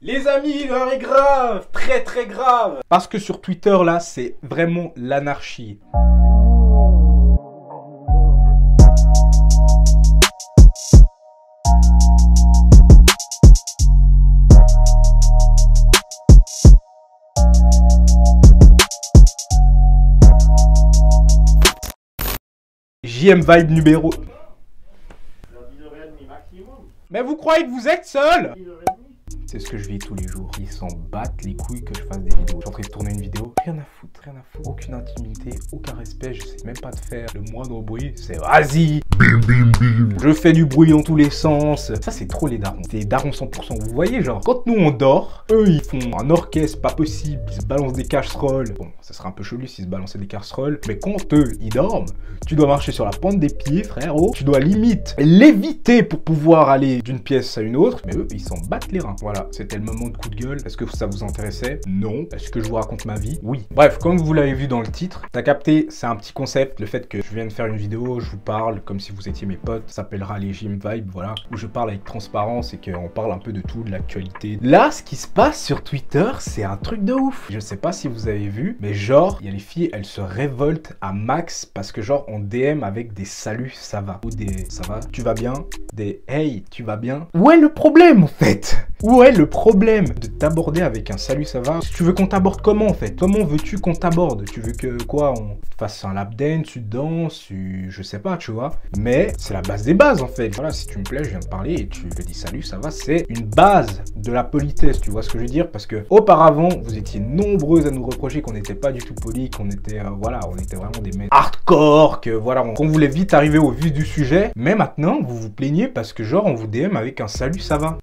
Les amis, l'heure est grave, très très grave. Parce que sur Twitter, là, c'est vraiment l'anarchie. JM Vibe numéro... Mais vous croyez que vous êtes seul? C'est ce que je vis tous les jours. Ils s'en battent les couilles que je fasse des vidéos. Je suis en train de tourner une vidéo. Rien à foutre, rien à foutre. Aucune intimité, aucun respect. Je sais même pas de faire le moindre bruit. C'est vas-y. Bim bim bim. Je fais du bruit dans tous les sens. Ça, c'est trop les darons. C'est les darons 100%. Vous voyez, genre, quand nous on dort, eux ils font un orchestre pas possible. Ils se balancent des casseroles. Bon, ça serait un peu chelou s'ils se balançaient des casseroles. Mais quand eux ils dorment, tu dois marcher sur la pointe des pieds, frérot. Tu dois limite l'éviter pour pouvoir aller d'une pièce à une autre. Mais eux, ils s'en battent les reins. Voilà. C'était le moment de coup de gueule. Est-ce que ça vous intéressait? Non. Est-ce que je vous raconte ma vie? Oui. Bref, comme vous l'avez vu dans le titre, t'as capté, c'est un petit concept. Le fait que je viens de faire une vidéo, je vous parle comme si vous étiez mes potes. Ça s'appellera les JM Vibe, voilà. Où je parle avec transparence et qu'on parle un peu de tout, de l'actualité. Là, ce qui se passe sur Twitter, c'est un truc de ouf. Je sais pas si vous avez vu, mais genre, il y a les filles, elles se révoltent à max parce que genre, on DM avec des salut, ça va. Ou des ça va, tu vas bien? Des hey, tu vas bien? Où est le problème en fait? Où est le problème de t'aborder avec un salut, ça va? Tu veux qu'on t'aborde comment en fait? Comment veux-tu qu'on t'aborde? Tu veux que quoi? On fasse un lap dance, tu danses, je sais pas, tu vois? Mais c'est la base des bases en fait. Voilà, si tu me plais, je viens de parler et tu me dis salut, ça va? C'est une base de la politesse, tu vois ce que je veux dire? Parce que auparavant, vous étiez nombreux à nous reprocher qu'on n'était pas du tout poli, qu'on était, voilà, on était vraiment des mecs hardcore, que voilà, qu'on voulait vite arriver au vif du sujet. Mais maintenant, vous vous plaignez parce que genre, on vous DM avec un salut, ça va?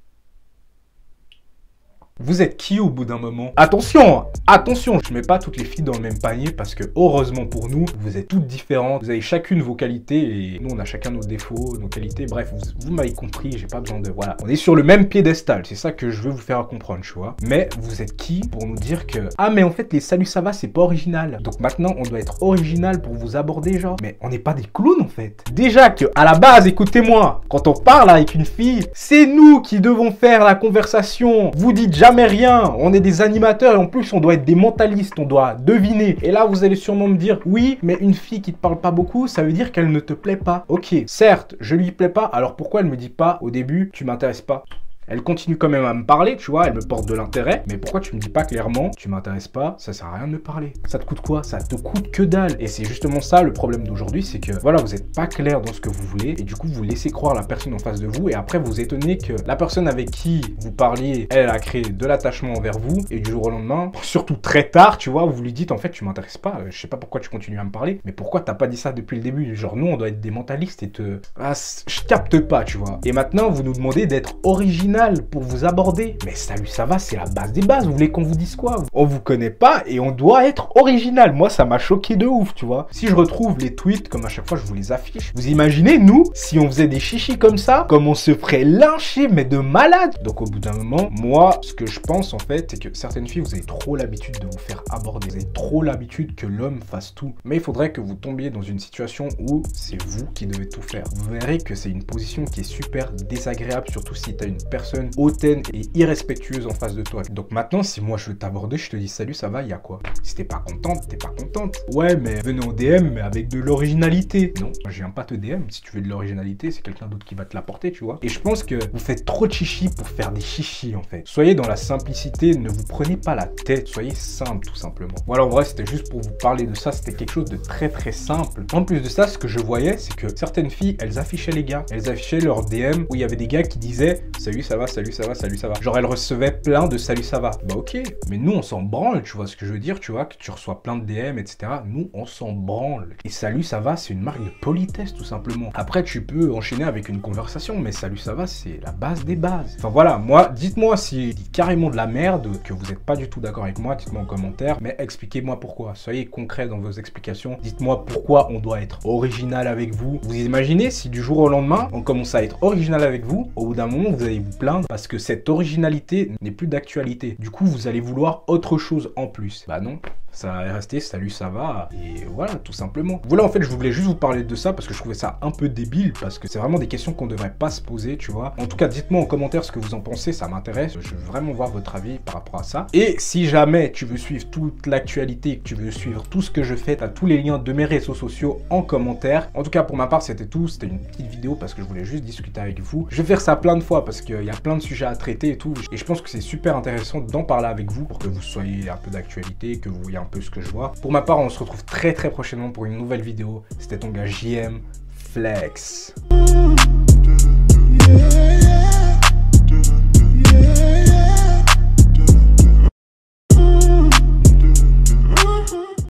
Vous êtes qui au bout d'un moment? Attention, attention, je mets pas toutes les filles dans le même panier parce que heureusement pour nous, vous êtes toutes différentes, vous avez chacune vos qualités et nous on a chacun nos défauts, nos qualités, bref, vous m'avez compris, j'ai pas besoin de... Voilà, on est sur le même piédestal, c'est ça que je veux vous faire comprendre, tu vois. Mais vous êtes qui pour nous dire que... Ah mais en fait les salut ça va c'est pas original. Donc maintenant on doit être original pour vous aborder genre. Mais on n'est pas des clowns en fait. Déjà que à la base, écoutez-moi, quand on parle avec une fille, c'est nous qui devons faire la conversation. Vous dites jamais rien, on est des animateurs et en plus on doit être des mentalistes, on doit deviner. Et là vous allez sûrement me dire, oui, mais une fille qui te parle pas beaucoup, ça veut dire qu'elle ne te plaît pas. Ok, certes, je lui plais pas, alors pourquoi elle me dit pas au début, tu m'intéresses pas? Elle continue quand même à me parler, tu vois, elle me porte de l'intérêt. Mais pourquoi tu me dis pas clairement, tu m'intéresses pas, ça sert à rien de me parler? Ça te coûte quoi? Ça te coûte que dalle. Et c'est justement ça le problème d'aujourd'hui, c'est que voilà, vous êtes pas clair dans ce que vous voulez. Et du coup, vous laissez croire la personne en face de vous. Et après, vous étonnez que la personne avec qui vous parliez, elle a créé de l'attachement envers vous. Et du jour au lendemain, surtout très tard, tu vois, vous lui dites en fait, tu m'intéresses pas. Je sais pas pourquoi tu continues à me parler. Mais pourquoi t'as pas dit ça depuis le début? Genre, nous, on doit être des mentalistes et te... Ah, je capte pas, tu vois. Et maintenant, vous nous demandez d'être original pour vous aborder. Mais salut, ça va, c'est la base des bases. Vous voulez qu'on vous dise quoi? On vous connaît pas et on doit être original. Moi, ça m'a choqué de ouf, tu vois. Si je retrouve les tweets, comme à chaque fois, je vous les affiche. Vous imaginez, nous, si on faisait des chichis comme ça, comme on se ferait lyncher, mais de malade. Donc, au bout d'un moment, moi, ce que je pense, en fait, c'est que certaines filles, vous avez trop l'habitude de vous faire aborder. Vous avez trop l'habitude que l'homme fasse tout. Mais il faudrait que vous tombiez dans une situation où c'est vous qui devez tout faire. Vous verrez que c'est une position qui est super désagréable, surtout si tu as une personne hautaine et irrespectueuse en face de toi. Donc maintenant, si moi je veux t'aborder, je te dis salut, ça va, il y a quoi? Si t'es pas contente, t'es pas contente. Ouais, mais venez au DM, mais avec de l'originalité. Non, je viens pas te DM. Si tu veux de l'originalité, c'est quelqu'un d'autre qui va te l'apporter, tu vois. Et je pense que vous faites trop de chichis pour faire des chichis, en fait. Soyez dans la simplicité, ne vous prenez pas la tête, soyez simple, tout simplement. Voilà, en vrai, c'était juste pour vous parler de ça. C'était quelque chose de très très simple. En plus de ça, ce que je voyais, c'est que certaines filles, elles affichaient les gars. Elles affichaient leur DM où il y avait des gars qui disaient salut, ça va, salut, ça va, salut, ça va. Genre, elle recevait plein de salut, ça va. Bah, ok. Mais nous, on s'en branle, tu vois ce que je veux dire, tu vois, que tu reçois plein de DM, etc. Nous, on s'en branle. Et salut, ça va, c'est une marque de politesse, tout simplement. Après, tu peux enchaîner avec une conversation, mais salut, ça va, c'est la base des bases. Enfin, voilà, moi, dites-moi si je dis carrément de la merde, que vous n'êtes pas du tout d'accord avec moi, dites-moi en commentaire, mais expliquez-moi pourquoi. Soyez concret dans vos explications. Dites-moi pourquoi on doit être original avec vous. Vous imaginez si du jour au lendemain, on commence à être original avec vous, au bout d'un moment, vous allez vous plaindre parce que cette originalité n'est plus d'actualité. Du coup, vous allez vouloir autre chose en plus. Bah non, Ça est resté salut, ça va, et voilà, tout simplement. Voilà, en fait, je voulais juste vous parler de ça parce que je trouvais ça un peu débile, parce que c'est vraiment des questions qu'on devrait pas se poser, tu vois. En tout cas, dites-moi en commentaire ce que vous en pensez, ça m'intéresse. Je veux vraiment voir votre avis par rapport à ça. Et si jamais tu veux suivre toute l'actualité, que tu veux suivre tout ce que je fais, t'as tous les liens de mes réseaux sociaux en commentaire. En tout cas, pour ma part, c'était tout. C'était une petite vidéo parce que je voulais juste discuter avec vous. Je vais faire ça plein de fois parce qu'il y a plein de sujets à traiter et tout. Et je pense que c'est super intéressant d'en parler avec vous pour que vous soyez un peu d'actualité, que vous voyez un peu ce que je vois. Pour ma part, on se retrouve très prochainement pour une nouvelle vidéo. C'était ton gars JM Flex.